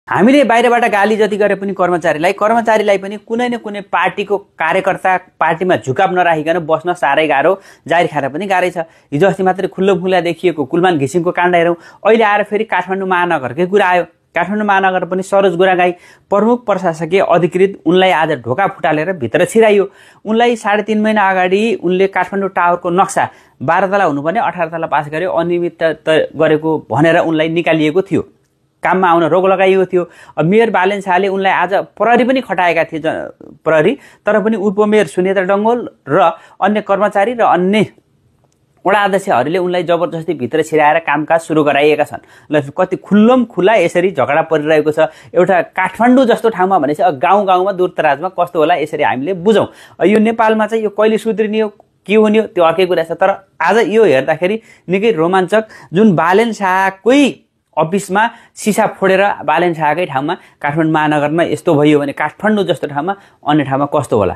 हामीले बाहिरबाट गाली जति गरे पनि कर्मचारीलाई पनि कुनै न कुनै पार्टीको कार्यकर्ता पार्टीमा झुकाव नराखिकन बस्न साह्रै गाह्रो, जाहिर खान पनि गाह्रै छ। हिजो अस्ति मात्रै खुल्लो खुल्ला देखिएको कुलमान घिसिङको काण्ड हेरौँ। अहिले आएर फेरि काठमाडौँ महानगरकै कुरा आयो। काठमाडौँ महानगर पनि सरोज गुरागाई प्रमुख प्रशासकीय अधिकृत उनलाई आज ढोका फुटालेर भित्र छिराइयो। उनलाई 3.5 महिना अगाडि उनले काठमाडौँ टावरको नक्सा 12 तला हुनुपर्ने 18 तला पास गर्यो, अनियमितता गरेको भनेर उनलाई निकालिएको थियो, काममा आउन रोक लगाइएको थियो। मेयर बालेन शाहले उनलाई आज प्रहरी पनि खटाएका थिए प्रहरी, तर पनि उपमेयर सुनेत्र डङ्गोल र अन्य कर्मचारी र अन्य वडा अध्यक्षहरूले उनलाई जबरजस्ती भित्र छिराएर कामकाज सुरु गराइएका छन्। ल कति खुल्लम खुल्ला यसरी झगडा परिरहेको छ एउटा काठमाडौँ जस्तो ठाउँमा भनेपछि गाउँ गाउँमा दूरदराजमा कस्तो होला यसरी हामीले बुझौँ। यो नेपालमा चाहिँ यो कहिले सुध्रिने हो के हुने हो त्यो अर्कै कुरा छ। तर आज यो हेर्दाखेरि निकै रोमाञ्चक, जुन बालेन शाहकै अफिसमा सिसा फोडेर बालेन शाहकै ठाउँमा काठमाडौँ महानगरमा यस्तो भयो भने काठमाडौँ जस्तो ठाउँमा अन्य ठाउँमा कस्तो होला।